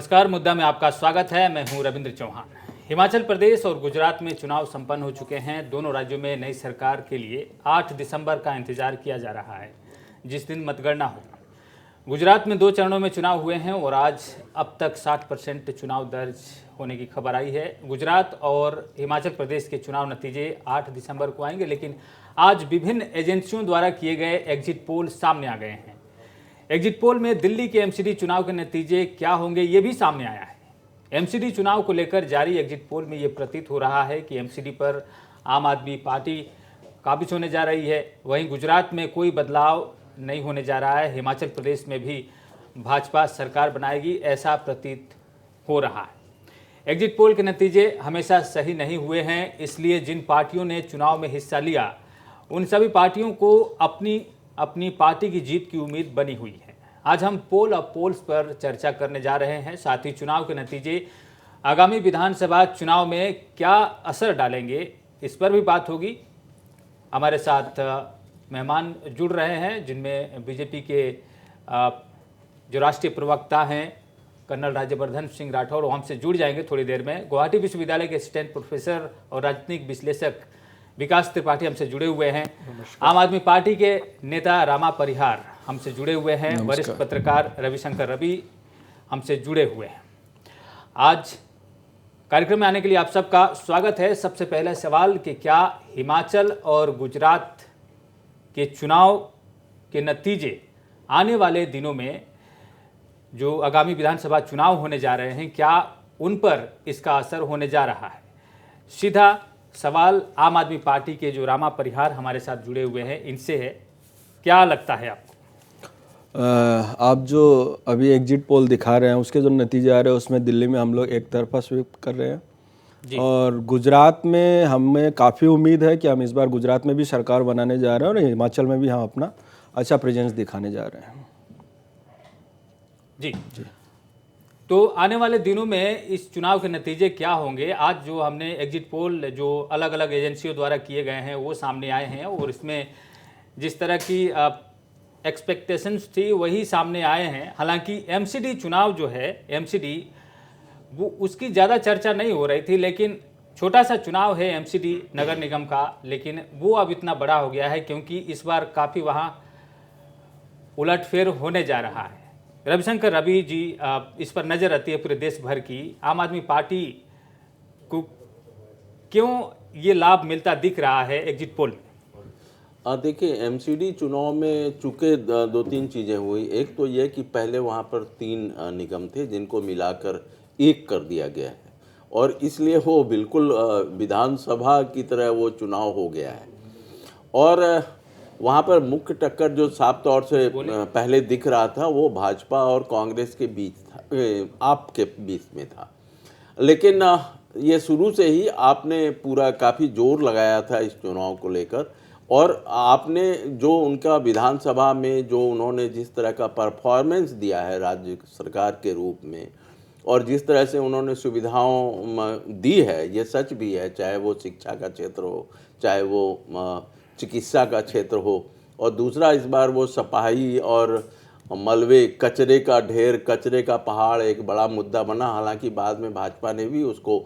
नमस्कार, मुद्दा में आपका स्वागत है। मैं हूं रविंद्र चौहान। हिमाचल प्रदेश और गुजरात में चुनाव संपन्न हो चुके हैं। दोनों राज्यों में नई सरकार के लिए 8 दिसंबर का इंतजार किया जा रहा है, जिस दिन मतगणना होगी। गुजरात में 2 चरणों में चुनाव हुए हैं और आज अब तक 60% चुनाव दर्ज होने की खबर आई है। गुजरात और हिमाचल प्रदेश के चुनाव नतीजे 8 दिसंबर को आएंगे, लेकिन आज विभिन्न एजेंसियों द्वारा किए गए एग्जिट पोल सामने आ गए हैं। एग्जिट पोल में दिल्ली के एमसीडी चुनाव के नतीजे क्या होंगे, ये भी सामने आया है। एमसीडी चुनाव को लेकर जारी एग्जिट पोल में ये प्रतीत हो रहा है कि एमसीडी पर आम आदमी पार्टी काबिज होने जा रही है। वहीं गुजरात में कोई बदलाव नहीं होने जा रहा है। हिमाचल प्रदेश में भी भाजपा सरकार बनाएगी, ऐसा प्रतीत हो रहा है। एग्जिट पोल के नतीजे हमेशा सही नहीं हुए हैं, इसलिए जिन पार्टियों ने चुनाव में हिस्सा लिया उन सभी पार्टियों को अपनी पार्टी की जीत की उम्मीद बनी हुई है। आज हम पोल और पोल्स पर चर्चा करने जा रहे हैं। साथ ही चुनाव के नतीजे आगामी विधानसभा चुनाव में क्या असर डालेंगे, इस पर भी बात होगी। हमारे साथ मेहमान जुड़ रहे हैं, जिनमें बीजेपी के जो राष्ट्रीय प्रवक्ता हैं कर्नल राज्यवर्धन सिंह राठौर, वो हमसे जुड़ जाएंगे थोड़ी देर में। गुवाहाटी विश्वविद्यालय के असिस्टेंट प्रोफेसर और राजनीतिक विश्लेषक विकास त्रिपाठी हमसे जुड़े हुए हैं। आम आदमी पार्टी के नेता रामा परिहार हमसे जुड़े हुए हैं। वरिष्ठ पत्रकार रविशंकर रवि हमसे जुड़े हुए हैं। आज कार्यक्रम में आने के लिए आप सबका स्वागत है। सबसे पहला सवाल कि क्या हिमाचल और गुजरात के चुनाव के नतीजे आने वाले दिनों में जो आगामी विधानसभा चुनाव होने जा रहे हैं, क्या उन पर इसका असर होने जा रहा है? सीधा सवाल आम आदमी पार्टी के जो रामा परिहार हमारे साथ जुड़े हुए हैं, इनसे है। क्या लगता है आपको? आप जो अभी एग्जिट पोल दिखा रहे हैं, उसके जो नतीजे आ रहे हैं, उसमें दिल्ली में हम लोग एक तरफा स्वीप कर रहे हैं जी। और गुजरात में हमें काफ़ी उम्मीद है कि हम इस बार गुजरात में भी सरकार बनाने जा रहे हैं और हिमाचल में भी हम अपना अच्छा प्रेजेंस दिखाने जा रहे हैं जी। तो आने वाले दिनों में इस चुनाव के नतीजे क्या होंगे? आज जो हमने एग्जिट पोल जो अलग अलग एजेंसियों द्वारा किए गए हैं वो सामने आए हैं और इसमें जिस तरह की एक्सपेक्टेशंस थी वही सामने आए हैं। हालांकि एमसीडी चुनाव जो है, एमसीडी वो उसकी ज़्यादा चर्चा नहीं हो रही थी, लेकिन छोटा सा चुनाव है एमसीडी नगर निगम का, लेकिन वो अब इतना बड़ा हो गया है क्योंकि इस बार काफ़ी वहाँ उलटफेर होने जा रहा है। रविशंकर रवि जी, इस पर नज़र रहती है पूरे देश भर की। आम आदमी पार्टी को क्यों ये लाभ मिलता दिख रहा है एग्जिट पोल में? देखिए, एमसीडी चुनाव में चूँकि 2-3 चीज़ें हुई। एक तो यह कि पहले वहाँ पर 3 निगम थे जिनको मिलाकर एक कर दिया गया है और इसलिए वो बिल्कुल विधानसभा की तरह वो चुनाव हो गया है। और वहाँ पर मुख्य टक्कर जो साफ तौर से पहले दिख रहा था वो भाजपा और कांग्रेस के बीच था, आप के बीच में था। लेकिन ये शुरू से ही आपने पूरा काफ़ी जोर लगाया था इस चुनाव को लेकर और आपने जो उनका विधानसभा में जो उन्होंने जिस तरह का परफॉर्मेंस दिया है राज्य सरकार के रूप में और जिस तरह से उन्होंने सुविधाओं दी है, ये सच भी है, चाहे वो शिक्षा का क्षेत्र हो, चाहे वो चिकित्सा का क्षेत्र हो। और दूसरा, इस बार वो सफाई और मलबे, कचरे का ढेर, कचरे का पहाड़ एक बड़ा मुद्दा बना। हालांकि बाद में भाजपा ने भी उसको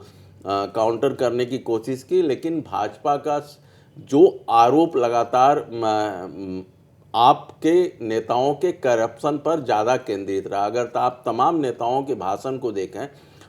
काउंटर करने की कोशिश की, लेकिन भाजपा का जो आरोप लगातार आपके नेताओं के करप्शन पर ज़्यादा केंद्रित रहा। अगर आप तमाम नेताओं के भाषण को देखें,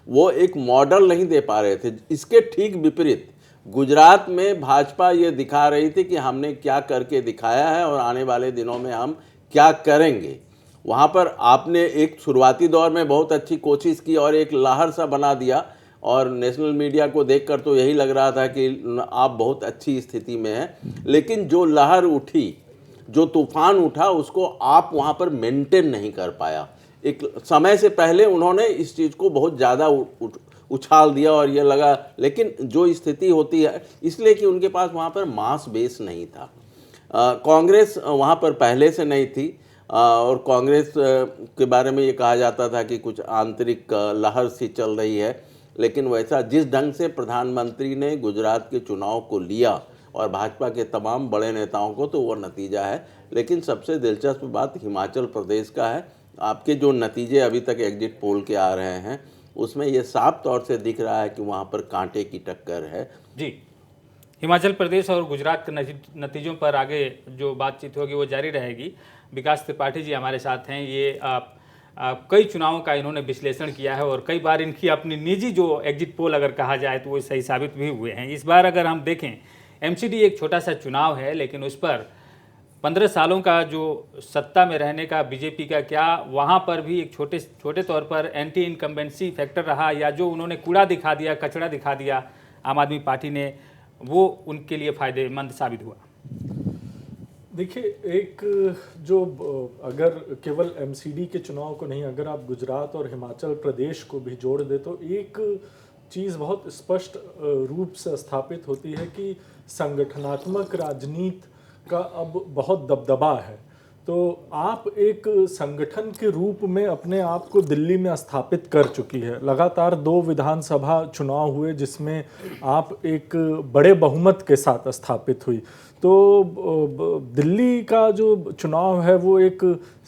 वो एक मॉडल नहीं दे पा रहे थे। इसके ठीक विपरीत गुजरात में भाजपा ये दिखा रही थी कि हमने क्या करके दिखाया है और आने वाले दिनों में हम क्या करेंगे। वहाँ पर आपने एक शुरुआती दौर में बहुत अच्छी कोशिश की और एक लहर सा बना दिया और नेशनल मीडिया को देखकर तो यही लग रहा था कि आप बहुत अच्छी स्थिति में हैं। लेकिन जो लहर उठी, जो तूफान उठा, उसको आप वहाँ पर मेंटेन नहीं कर पाया। एक समय से पहले उन्होंने इस चीज़ को बहुत ज़्यादा उछाल दिया और ये लगा, लेकिन जो स्थिति होती है इसलिए कि उनके पास वहाँ पर मास बेस नहीं था। कांग्रेस वहाँ पर पहले से नहीं थी और कांग्रेस के बारे में ये कहा जाता था कि कुछ आंतरिक लहर सी चल रही है, लेकिन वैसा जिस ढंग से प्रधानमंत्री ने गुजरात के चुनाव को लिया और भाजपा के तमाम बड़े नेताओं को, तो वो नतीजा है। लेकिन सबसे दिलचस्प बात हिमाचल प्रदेश का है आपके जो नतीजे अभी तक एग्जिट पोल के आ रहे हैं उसमें ये साफ तौर से दिख रहा है कि वहाँ पर कांटे की टक्कर है। जी, हिमाचल प्रदेश और गुजरात के नतीजों पर आगे जो बातचीत होगी वो जारी रहेगी। विकास त्रिपाठी जी हमारे साथ हैं। ये कई चुनावों का इन्होंने विश्लेषण किया है और कई बार इनकी अपनी निजी जो एग्जिट पोल अगर कहा जाए तो वो सही साबित भी हुए हैं। इस बार अगर हम देखें, एमसीडी एक छोटा सा चुनाव है, लेकिन उस पर 15 सालों का जो सत्ता में रहने का बीजेपी का क्या वहाँ पर भी एक छोटे तौर पर एंटी इनकम्बेंसी फैक्टर रहा, या जो उन्होंने कूड़ा दिखा दिया, कचरा दिखा दिया आम आदमी पार्टी ने, वो उनके लिए फ़ायदेमंद साबित हुआ? देखिए, एक जो अगर केवल एमसीडी के चुनाव को नहीं, अगर आप गुजरात और हिमाचल प्रदेश को भी जोड़ दे तो एक चीज़ बहुत स्पष्ट रूप से स्थापित होती है कि संगठनात्मक राजनीति का अब बहुत दबदबा है। तो आप एक संगठन के रूप में अपने आप को दिल्ली में स्थापित कर चुकी है। लगातार 2 विधानसभा चुनाव हुए जिसमें आप एक बड़े बहुमत के साथ स्थापित हुई। तो दिल्ली का जो चुनाव है वो एक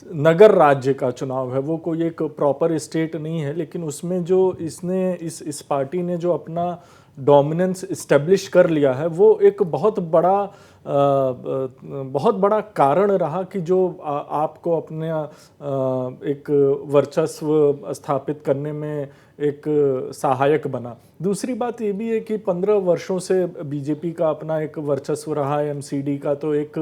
नगर राज्य का चुनाव है, वो कोई एक प्रॉपर स्टेट नहीं है। लेकिन उसमें जो इस पार्टी ने जो अपना डोमिनेंस इस्टेब्लिश कर लिया है वो एक बहुत बड़ा कारण रहा कि जो आपको अपने एक वर्चस्व स्थापित करने में एक सहायक बना। दूसरी बात ये भी है कि 15 वर्षों से बीजेपी का अपना एक वर्चस्व रहा है एमसीडी का, तो एक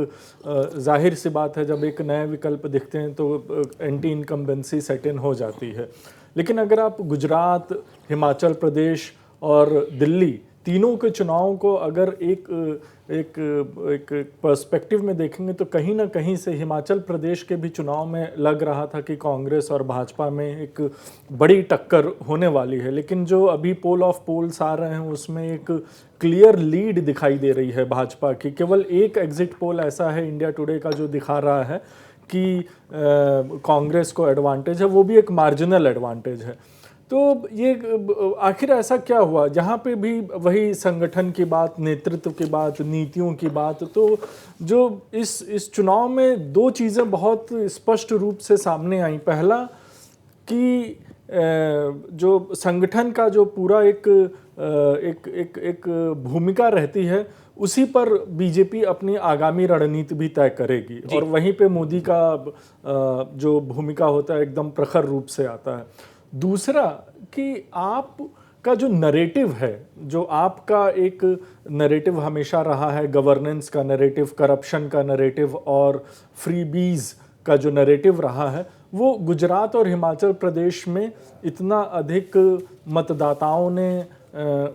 जाहिर सी बात है जब एक नए विकल्प दिखते हैं तो एंटी इनकम्बेंसी सेट इन हो जाती है। लेकिन अगर आप गुजरात, हिमाचल प्रदेश और दिल्ली तीनों के चुनावों को अगर एक पर्सपेक्टिव में देखेंगे तो कहीं ना कहीं से हिमाचल प्रदेश के भी चुनाव में लग रहा था कि कांग्रेस और भाजपा में एक बड़ी टक्कर होने वाली है। लेकिन जो अभी पोल ऑफ पोल्स आ रहे हैं उसमें एक क्लियर लीड दिखाई दे रही है भाजपा की। केवल एक एग्जिट पोल ऐसा है इंडिया टुडे का जो दिखा रहा है कि कांग्रेस को एडवांटेज है, वो भी एक मार्जिनल एडवांटेज है। तो ये आखिर ऐसा क्या हुआ? जहाँ पे भी वही संगठन की बात, नेतृत्व की बात, नीतियों की बात। तो जो इस चुनाव में 2 चीज़ें बहुत स्पष्ट रूप से सामने आई। पहला कि जो संगठन का जो पूरा एक भूमिका रहती है उसी पर बीजेपी अपनी आगामी रणनीति भी तय करेगी और वहीं पे मोदी का जो भूमिका होता है एकदम प्रखर रूप से आता है। दूसरा कि आप का जो नरेटिव है, जो आपका एक नरेटिव हमेशा रहा है, गवर्नेंस का नरेटिव, करप्शन का नरेटिव और फ्रीबीज का जो नरेटिव रहा है, वो गुजरात और हिमाचल प्रदेश में इतना अधिक मतदाताओं ने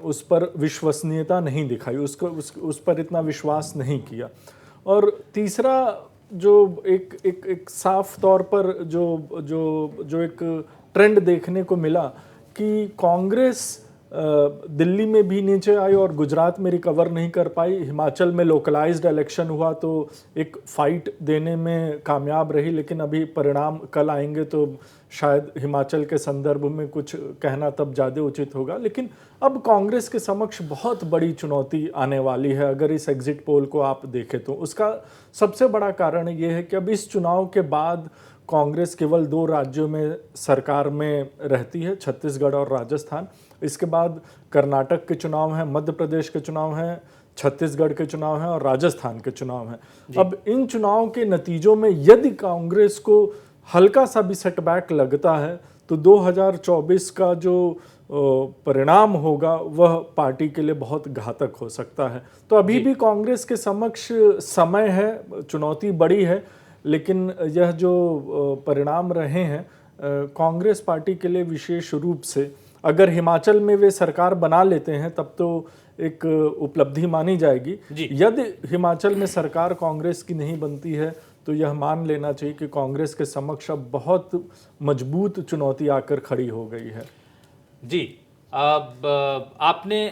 उस पर विश्वसनीयता नहीं दिखाई, उस पर इतना विश्वास नहीं किया। और तीसरा जो एक साफ तौर पर जो एक ट्रेंड देखने को मिला कि कांग्रेस दिल्ली में भी नीचे आई और गुजरात में रिकवर नहीं कर पाई। हिमाचल में लोकलाइज्ड इलेक्शन हुआ तो एक फाइट देने में कामयाब रही, लेकिन अभी परिणाम कल आएंगे तो शायद हिमाचल के संदर्भ में कुछ कहना तब ज़्यादा उचित होगा। लेकिन अब कांग्रेस के समक्ष बहुत बड़ी चुनौती आने वाली है अगर इस एग्जिट पोल को आप देखें तो। उसका सबसे बड़ा कारण ये है कि अब इस चुनाव के बाद कांग्रेस केवल 2 राज्यों में सरकार में रहती है, छत्तीसगढ़ और राजस्थान। इसके बाद कर्नाटक के चुनाव हैं, मध्य प्रदेश के चुनाव हैं, छत्तीसगढ़ के चुनाव हैं और राजस्थान के चुनाव हैं। अब इन चुनाव के नतीजों में यदि कांग्रेस को हल्का सा भी सेटबैक लगता है तो 2024 का जो परिणाम होगा वह पार्टी के लिए बहुत घातक हो सकता है। तो अभी भी कांग्रेस के समक्ष समय है, चुनौती बड़ी है, लेकिन यह जो परिणाम रहे हैं कांग्रेस पार्टी के लिए विशेष रूप से, अगर हिमाचल में वे सरकार बना लेते हैं तब तो एक उपलब्धि मानी जाएगी। यदि हिमाचल में सरकार कांग्रेस की नहीं बनती है तो यह मान लेना चाहिए कि कांग्रेस के समक्ष अब बहुत मजबूत चुनौती आकर खड़ी हो गई है। जी, अब आपने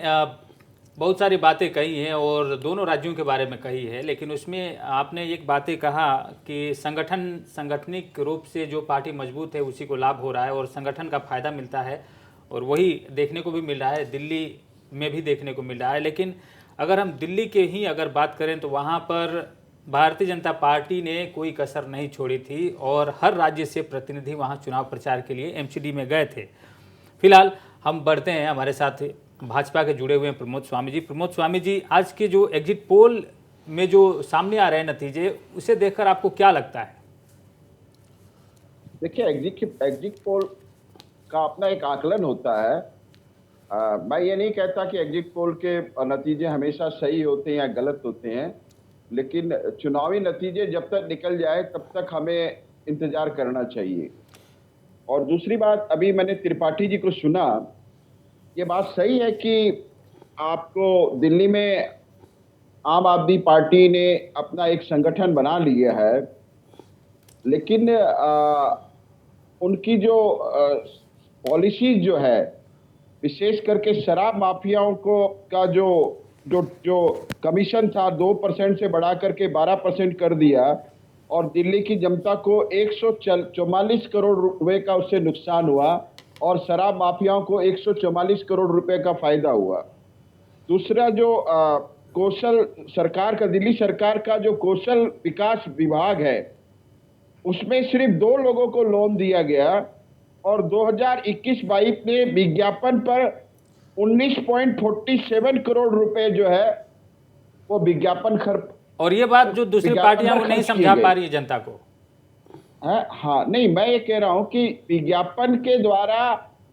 बहुत सारी बातें कही हैं और दोनों राज्यों के बारे में कही है, लेकिन उसमें आपने एक बातें कहा कि संगठनिक रूप से जो पार्टी मजबूत है उसी को लाभ हो रहा है और संगठन का फायदा मिलता है, और वही देखने को भी मिल रहा है, दिल्ली में भी देखने को मिल रहा है। लेकिन अगर हम दिल्ली के ही अगर बात करें तो वहाँ पर भारतीय जनता पार्टी ने कोई कसर नहीं छोड़ी थी और हर राज्य से प्रतिनिधि वहां चुनाव प्रचार के लिए एमसीडी में गए थे। फिलहाल हम बढ़ते हैं, हमारे साथ भाजपा के जुड़े हुए हैं प्रमोद स्वामी जी। प्रमोद स्वामी जी, आज के जो एग्जिट पोल में जो सामने आ रहे हैं नतीजे, उसे देखकर आपको क्या लगता है? देखिए, एग्जिट पोल का अपना एक आकलन होता है। मैं ये नहीं कहता कि एग्जिट पोल के नतीजे हमेशा सही होते हैं या गलत होते हैं, लेकिन चुनावी नतीजे जब तक निकल जाए तब तक हमें इंतजार करना चाहिए। और दूसरी बात, अभी मैंने त्रिपाठी जी को सुना, ये बात सही है कि आपको दिल्ली में आम आदमी पार्टी ने अपना एक संगठन बना लिया है, लेकिन उनकी जो पॉलिसीज जो है, विशेष करके शराब माफियाओं को का जो जो जो कमीशन था 2% से बढ़ा करके 12% कर दिया और दिल्ली की जनता को 144 करोड़ रुपए का उससे नुकसान हुआ और शराब माफियाओं को 144 करोड़ रुपए का फायदा हुआ। दूसरा, जो कौशल सरकार का, दिल्ली सरकार का जो कौशल विकास विभाग है, उसमें सिर्फ 2 लोगों को लोन दिया गया और 2021-22 में विज्ञापन पर 19.47 करोड़ रुपए जो है वो विज्ञापन खर्च। और ये बात जो दूसरी पार्टियां वो नहीं समझा पा रही है जनता को। हाँ, नहीं, मैं ये कह रहा हूं कि विज्ञापन के द्वारा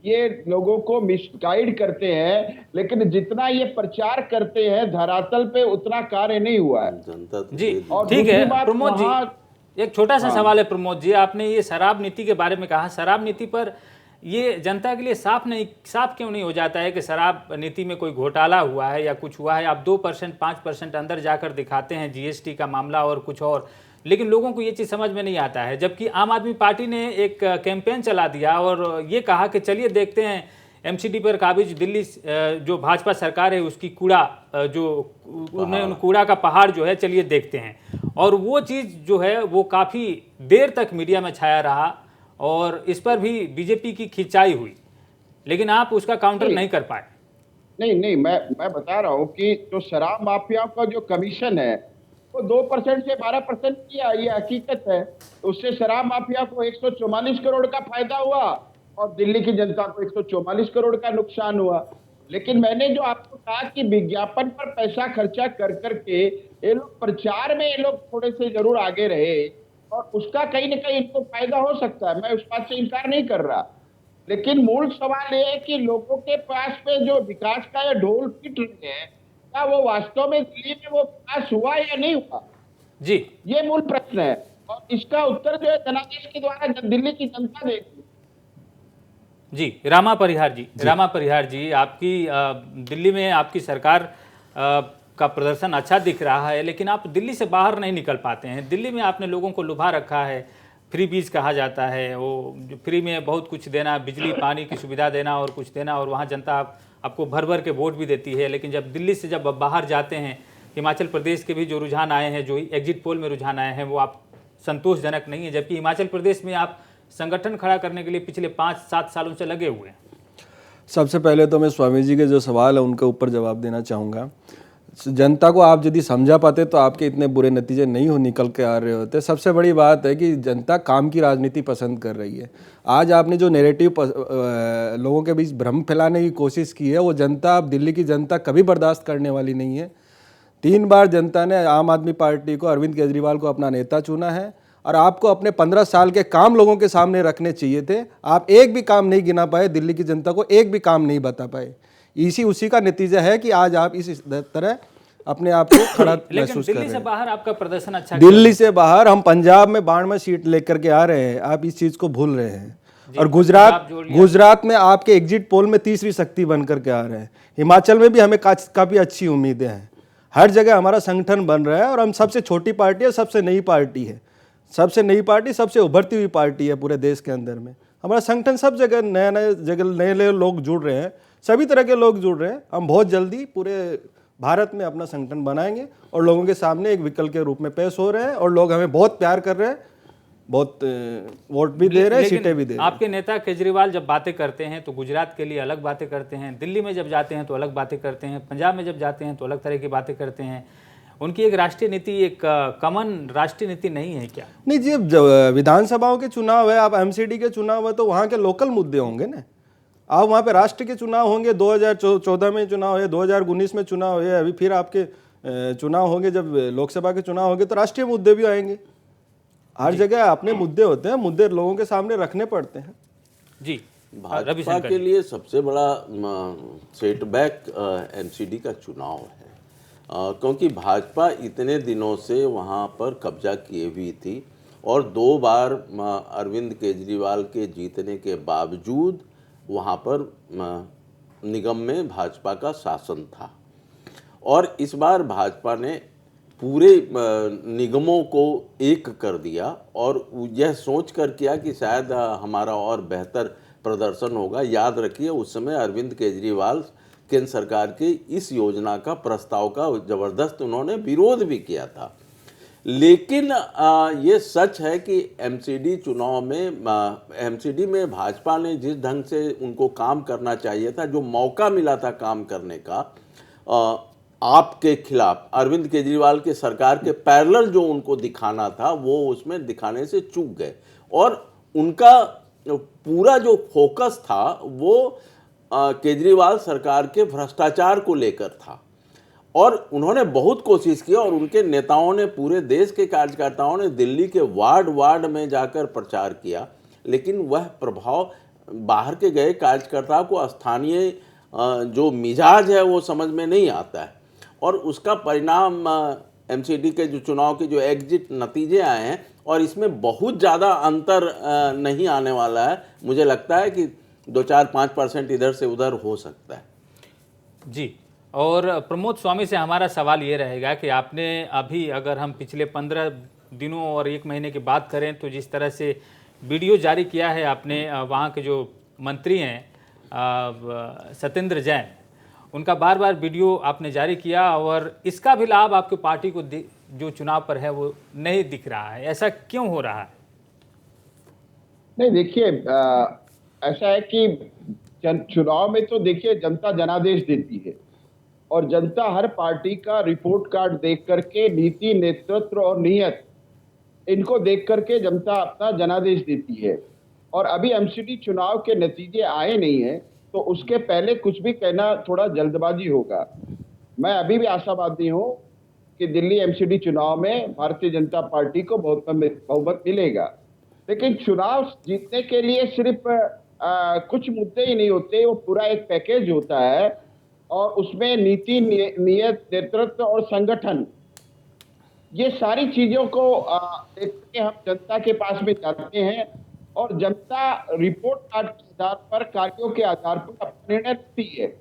ये लोगों को मिसगाइड करते हैं, लेकिन जितना ये प्रचार करते हैं धरातल पे उतना कार्य नहीं हुआ है। जनता तो जी और ठीक दूसरी है बात, प्रमोद जी, एक छोटा सा सवाल है प्रमोद जी, आपने ये शराब नीति के बारे में कहा, शराब नीति पर ये जनता के लिए साफ क्यों नहीं हो जाता है कि शराब नीति में कोई घोटाला हुआ है या कुछ हुआ है? आप 2% 5% अंदर जाकर दिखाते हैं जीएसटी का मामला और कुछ और, लेकिन लोगों को ये चीज़ समझ में नहीं आता है। जबकि आम आदमी पार्टी ने एक कैंपेन चला दिया और ये कहा कि चलिए देखते हैं एमसीडी पर काबिज दिल्ली जो भाजपा सरकार है उसकी कूड़ा कूड़ा का पहाड़ जो है, चलिए देखते हैं। और वो चीज़ जो है वो काफ़ी देर तक मीडिया में छाया रहा और इस पर भी बीजेपी की खिंचाई हुई, लेकिन आप उसका काउंटर नहीं कर पाए। नहीं, मैं बता रहा हूं कि जो शराब माफिया का जो कमीशन है वो 2% से 12% किया, ये हकीकत है। उससे शराब माफिया को 144 करोड़ का फायदा हुआ और दिल्ली की जनता को 144 करोड़ का नुकसान हुआ। लेकिन मैंने जो आपको कहा कि विज्ञापन पर पैसा खर्चा कर करके ये लोग प्रचार में ये लोग थोड़े से जरूर आगे रहे और उसका कहीं ना कहीं इनको फायदा हो सकता है, मैं उस बात से इनकार नहीं कर रहा। लेकिन मूल सवाल ये है कि लोगों के पास में जो विकास का ये ढोल पिट रहे हैं, क्या वो वास्तव में दिल्ली में वो विकास हुआ या नहीं हुआ? जी, ये मूल प्रश्न है और इसका उत्तर जो है जनादेश के द्वारा दिल्ली की जनता देगी। जी, रामा परिहार जी, आपकी दिल्ली में आपकी सरकार का प्रदर्शन अच्छा दिख रहा है, लेकिन आप दिल्ली से बाहर नहीं निकल पाते हैं। दिल्ली में आपने लोगों को लुभा रखा है, फ्री बीज कहा जाता है, वो फ्री में बहुत कुछ देना, बिजली पानी की सुविधा देना और कुछ देना, और वहाँ जनता आपको भर भर के वोट भी देती है। लेकिन जब दिल्ली से जब बाहर जाते हैं, हिमाचल प्रदेश के भी जो रुझान आए हैं, जो एग्जिट पोल में रुझान आए हैं, वो आप संतोषजनक नहीं है। जबकि हिमाचल प्रदेश में आप संगठन खड़ा करने के लिए पिछले 5-7 सालों से लगे हुए हैं। सबसे पहले तो मैं स्वामी जी के जो सवाल है उनके ऊपर जवाब देना चाहूँगा। जनता को आप यदि समझा पाते तो आपके इतने बुरे नतीजे नहीं हो निकल के आ रहे होते। सबसे बड़ी बात है कि जनता काम की राजनीति पसंद कर रही है। आज आपने जो नैरेटिव लोगों के बीच भ्रम फैलाने की कोशिश की है, वो जनता, दिल्ली की जनता कभी बर्दाश्त करने वाली नहीं है। 3 बार जनता ने आम आदमी पार्टी को, अरविंद केजरीवाल को अपना नेता चुना है और आपको अपने 15 साल के काम लोगों के सामने रखने चाहिए थे। आप एक भी काम नहीं गिना पाए, दिल्ली की जनता को एक भी काम नहीं बता पाए। उसी का नतीजा है कि आज आप इस तरह अपने आप को खड़ा महसूस कर रहे हैं। दिल्ली से बाहर आपका प्रदर्शन अच्छा, दिल्ली से बाहर हम पंजाब में 92 सीट लेकर के आ रहे हैं, आप इस चीज को भूल रहे हैं। और गुजरात में आपके एग्जिट पोल में तीसरी शक्ति बन करके आ रहे हैं। हिमाचल में भी हमें काफी अच्छी उम्मीदें हैं। हर जगह हमारा संगठन बन रहा है और हम सबसे छोटी पार्टी है, सबसे नई पार्टी है, सबसे नई पार्टी, सबसे उभरती हुई पार्टी है पूरे देश के अंदर में। हमारा संगठन सब जगह नए लोग जुड़ रहे हैं, सभी तरह के लोग जुड़ रहे हैं। हम बहुत जल्दी पूरे भारत में अपना संगठन बनाएंगे और लोगों के सामने एक विकल्प के रूप में पेश हो रहे हैं और लोग हमें बहुत प्यार कर रहे हैं, बहुत वोट भी दे रहे हैं, सीटें भी दे रहे हैं। आपके नेता केजरीवाल जब बातें करते हैं तो गुजरात के लिए अलग बातें करते हैं, दिल्ली में जब जाते हैं तो अलग बातें करते हैं, पंजाब में जब जाते हैं तो अलग तरह की बातें करते हैं। उनकी एक राष्ट्रीय नीति, एक कॉमन राष्ट्रीय नीति नहीं है क्या? नहीं जी, अब जब विधानसभाओं के चुनाव है, आप एमसीडी के चुनाव है, तो वहाँ के लोकल मुद्दे होंगे ना। आप वहाँ पे राष्ट्र के चुनाव होंगे, 2014 में चुनाव है, 2019 में चुनाव है, अभी फिर आपके चुनाव होंगे, जब लोकसभा के चुनाव होंगे तो राष्ट्रीय मुद्दे भी आएंगे। हर जगह अपने मुद्दे होते हैं, मुद्दे लोगों के सामने रखने पड़ते हैं। जी, भाजपा के लिए सबसे बड़ा सेटबैक एमसीडी का चुनाव है, क्योंकि भाजपा इतने दिनों से वहाँ पर कब्जा किए हुई थी और 2 बार अरविंद केजरीवाल के जीतने के बावजूद वहाँ पर निगम में भाजपा का शासन था। और इस बार भाजपा ने पूरे निगमों को एक कर दिया और यह सोच कर किया कि शायद हमारा और बेहतर प्रदर्शन होगा। याद रखिए, उस समय अरविंद केजरीवाल केंद्र सरकार की इस योजना का प्रस्ताव का ज़बरदस्त उन्होंने विरोध भी किया था। लेकिन ये सच है कि एमसीडी चुनाव में एमसीडी में भाजपा ने जिस ढंग से उनको काम करना चाहिए था, जो मौका मिला था काम करने का, आपके खिलाफ अरविंद केजरीवाल के सरकार के पैरेलल जो उनको दिखाना था, वो उसमें दिखाने से चूक गए और उनका पूरा जो फोकस था वो केजरीवाल सरकार के भ्रष्टाचार को लेकर था। और उन्होंने बहुत कोशिश की और उनके नेताओं ने, पूरे देश के कार्यकर्ताओं ने दिल्ली के वार्ड वार्ड में जाकर प्रचार किया, लेकिन वह प्रभाव बाहर के गए कार्यकर्ताओं को स्थानीय जो मिजाज है वो समझ में नहीं आता है। और उसका परिणाम एमसीडी के जो चुनाव के जो एग्जिट नतीजे आए हैं, और इसमें बहुत ज़्यादा अंतर नहीं आने वाला है। मुझे लगता है कि 2-4-5% इधर से उधर हो सकता है। जी, और प्रमोद स्वामी से हमारा सवाल ये रहेगा कि आपने अभी, अगर हम पिछले 15 दिनों और 1 महीने की बात करें, तो जिस तरह से वीडियो जारी किया है आपने, वहाँ के जो मंत्री हैं सत्येंद्र जैन, उनका बार बार वीडियो आपने जारी किया और इसका भी लाभ आपकी पार्टी को जो चुनाव पर है वो नहीं दिख रहा है। ऐसा क्यों हो रहा है? नहीं, देखिए, ऐसा है कि चुनाव में तो देखिए जनता जनादेश देती है और जनता हर पार्टी का रिपोर्ट कार्ड देख करके, नीति, नेतृत्व और नीयत, इनको देख करके जनता अपना जनादेश देती है। और अभी एमसीडी चुनाव के नतीजे आए नहीं है, तो उसके पहले कुछ भी कहना थोड़ा जल्दबाजी होगा। मैं अभी भी आशावादी हूं कि दिल्ली एमसीडी चुनाव में भारतीय जनता पार्टी को बहुमत मिलेगा। लेकिन चुनाव जीतने के लिए सिर्फ कुछ मुद्दे ही नहीं होते, वो पूरा एक पैकेज होता है और उसमें नीति, नीयत, नेतृत्व और संगठन, ये सारी चीजों को देख के हम जनता के पास में जाते हैं और जनता रिपोर्ट कार्ड के आधार पर, कार्यों के आधार पर अपना निर्णय लेती है।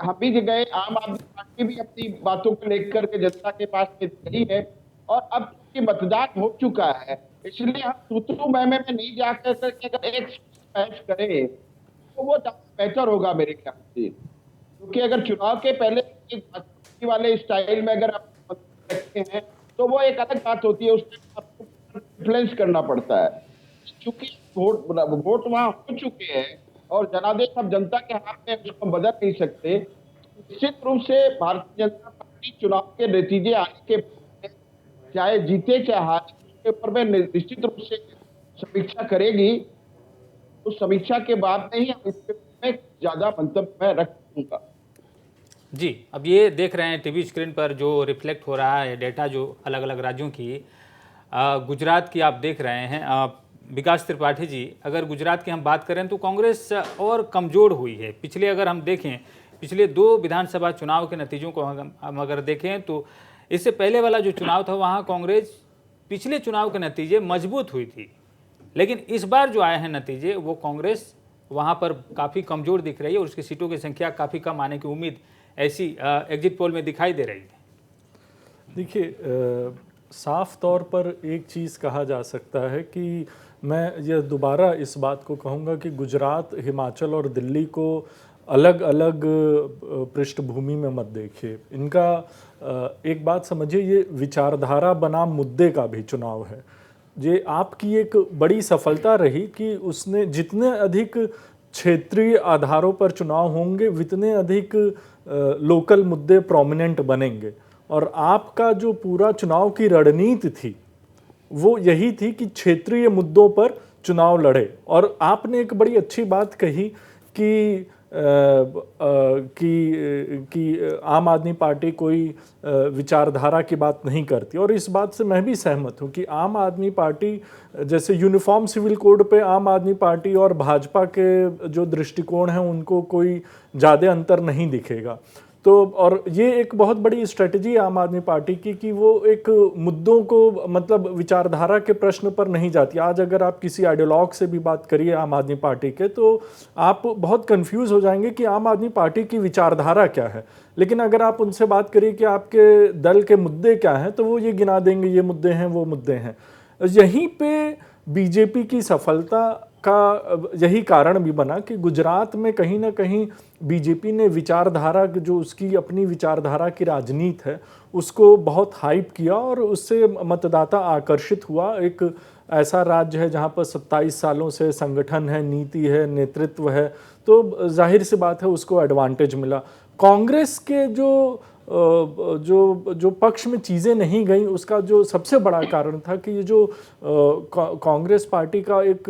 हम भी गए, आम आदमी पार्टी भी अपनी बातों को लेकर के जनता के पास में गई है और अब मतदान हो चुका है, इसलिए हम तू मैं में नहीं जाकर के अगर एक बहस करें तो वो बेहतर होगा मेरे ख्याल से। क्योंकि अगर चुनाव के पहले वाले स्टाइल में अगर आप रखते हैं तो वो एक अलग बात होती है, उसमें आपको इन्फ्लुएंस करना पड़ता है। चूंकि वोट वहां हो चुके हैं और जनादेश अब जनता के हाथ में, उसको बदल नहीं सकते। निश्चित रूप से भारतीय जनता पार्टी चुनाव के नतीजे आने के चाहे जीते चाहे हारे, उसके ऊपर में निश्चित रूप से समीक्षा करेगी। उस समीक्षा के बाद में ही हम इसके में ज्यादा मंतव्य मैं रख दूंगा। जी, अब ये देख रहे हैं टीवी स्क्रीन पर जो रिफ्लेक्ट हो रहा है डेटा, जो अलग अलग राज्यों की, गुजरात की आप देख रहे हैं। विकास त्रिपाठी जी, अगर गुजरात की हम बात करें तो कांग्रेस और कमज़ोर हुई है। पिछले, अगर हम देखें, पिछले 2 विधानसभा चुनाव के नतीजों को हम अगर देखें तो इससे पहले वाला जो चुनाव था वहाँ कांग्रेस पिछले चुनाव के नतीजे मजबूत हुई थी, लेकिन इस बार जो आए हैं नतीजे वो कांग्रेस वहाँ पर काफ़ी कमज़ोर दिख रही है और उसकी सीटों की संख्या काफ़ी कम आने की उम्मीद ऐसी एग्जिट पोल में दिखाई दे रही है। देखिए, साफ तौर पर एक चीज़ कहा जा सकता है कि मैं यह दोबारा इस बात को कहूँगा कि गुजरात, हिमाचल और दिल्ली को अलग अलग पृष्ठभूमि में मत देखिए। इनका एक बात समझिए, ये विचारधारा बनाम मुद्दे का भी चुनाव है। ये आपकी एक बड़ी सफलता रही कि उसने जितने अधिक क्षेत्रीय आधारों पर चुनाव होंगे, उतने अधिक लोकल मुद्दे प्रोमिनेंट बनेंगे और आपका जो पूरा चुनाव की रणनीति थी वो यही थी कि क्षेत्रीय मुद्दों पर चुनाव लड़े। और आपने एक बड़ी अच्छी बात कही कि आम आदमी पार्टी कोई विचारधारा की बात नहीं करती, और इस बात से मैं भी सहमत हूं कि आम आदमी पार्टी जैसे यूनिफॉर्म सिविल कोड पे आम आदमी पार्टी और भाजपा के जो दृष्टिकोण हैं उनको कोई ज़्यादा अंतर नहीं दिखेगा। तो और ये एक बहुत बड़ी स्ट्रेटजी है आम आदमी पार्टी की कि वो एक मुद्दों को मतलब विचारधारा के प्रश्न पर नहीं जाती। आज अगर आप किसी आइडियोलॉग से भी बात करिए आम आदमी पार्टी के तो आप बहुत कंफ्यूज हो जाएंगे कि आम आदमी पार्टी की विचारधारा क्या है। लेकिन अगर आप उनसे बात करिए कि आपके दल के मुद्दे क्या हैं तो वो ये गिना देंगे, ये मुद्दे हैं, वो मुद्दे हैं। यहीं पे बीजेपी की सफलता का यही कारण भी बना कि गुजरात में कहीं ना कहीं बीजेपी ने विचारधारा जो उसकी अपनी विचारधारा की राजनीति है उसको बहुत हाइप किया और उससे मतदाता आकर्षित हुआ। एक ऐसा राज्य है जहां पर 27 सालों से संगठन है, नीति है, नेतृत्व है, तो जाहिर सी बात है उसको एडवांटेज मिला। कांग्रेस के जो पक्ष में चीज़ें नहीं गई उसका जो सबसे बड़ा कारण था कि ये जो कांग्रेस पार्टी का एक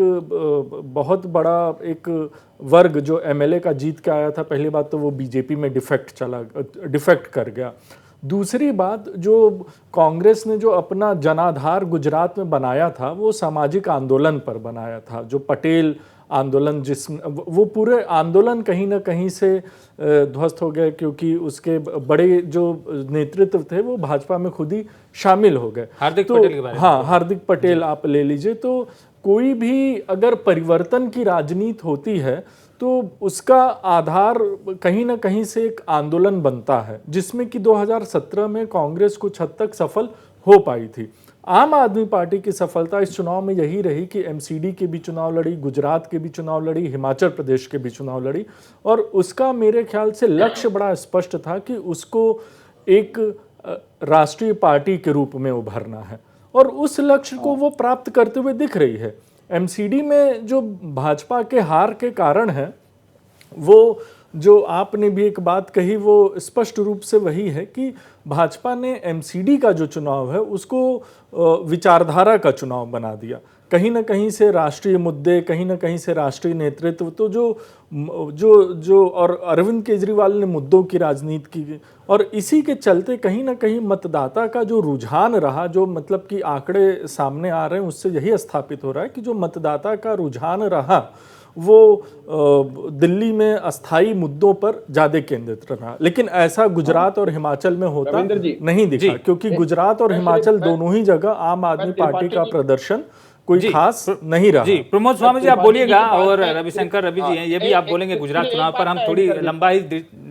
बहुत बड़ा एक वर्ग जो एमएलए का जीत के आया था, पहली बात तो वो बीजेपी में डिफेक्ट कर गया। दूसरी बात, जो कांग्रेस ने जो अपना जनाधार गुजरात में बनाया था वो सामाजिक आंदोलन पर बनाया था। जो पटेल आंदोलन जिसमें वो पूरे आंदोलन कहीं ना कहीं से ध्वस्त हो गए क्योंकि उसके बड़े जो नेतृत्व थे वो भाजपा में खुद ही शामिल हो गए। हार्दिक पटेल के बारे में। हाँ, हार्दिक पटेल आप ले लीजिए। तो कोई भी अगर परिवर्तन की राजनीति होती है तो उसका आधार कहीं ना कहीं से एक आंदोलन बनता है, जिसमें कि 2017 में कांग्रेस कुछ हद तक सफल हो पाई थी। आम आदमी पार्टी की सफलता इस चुनाव में यही रही कि एमसीडी के भी चुनाव लड़ी, गुजरात के भी चुनाव लड़ी, हिमाचल प्रदेश के भी चुनाव लड़ी, और उसका मेरे ख्याल से लक्ष्य बड़ा स्पष्ट था कि उसको एक राष्ट्रीय पार्टी के रूप में उभरना है, और उस लक्ष्य को वो प्राप्त करते हुए दिख रही है। एमसीडी में जो भाजपा के हार के कारण है, वो जो आपने भी एक बात कही वो स्पष्ट रूप से वही है कि भाजपा ने एमसीडी का जो चुनाव है उसको विचारधारा का चुनाव बना दिया। कहीं ना कहीं से राष्ट्रीय मुद्दे, कहीं ना कहीं से राष्ट्रीय नेतृत्व, तो जो और अरविंद केजरीवाल ने मुद्दों की राजनीति की, और इसी के चलते कहीं ना कहीं मतदाता का जो रुझान रहा, जो मतलब कि आंकड़े सामने आ रहे हैं उससे यही स्थापित हो रहा है कि जो मतदाता का रुझान रहा वो दिल्ली में अस्थाई मुद्दों पर ज्यादा केंद्रित रहा। लेकिन ऐसा गुजरात और हिमाचल में होता नहीं दिखा, क्योंकि गुजरात और हिमाचल दोनों ही जगह आम आदमी पार्टी का प्रदर्शन कोई खास नहीं रहा। जी, प्रमोद स्वामी जी आप बोलिएगा, और रविशंकर रवि जी हैं, ये भी आप बोलेंगे गुजरात चुनाव पर। हम थोड़ी लंबा ही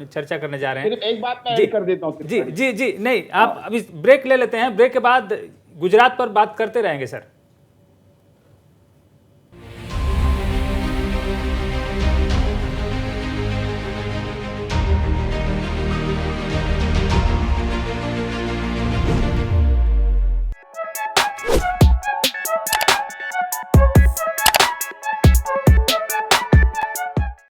चर्चा करने जा रहे हैं। एक बात मैं ऐड कर देता हूं। जी नहीं, आप अभी ब्रेक ले लेते हैं, ब्रेक के बाद गुजरात पर बात करते रहेंगे सर।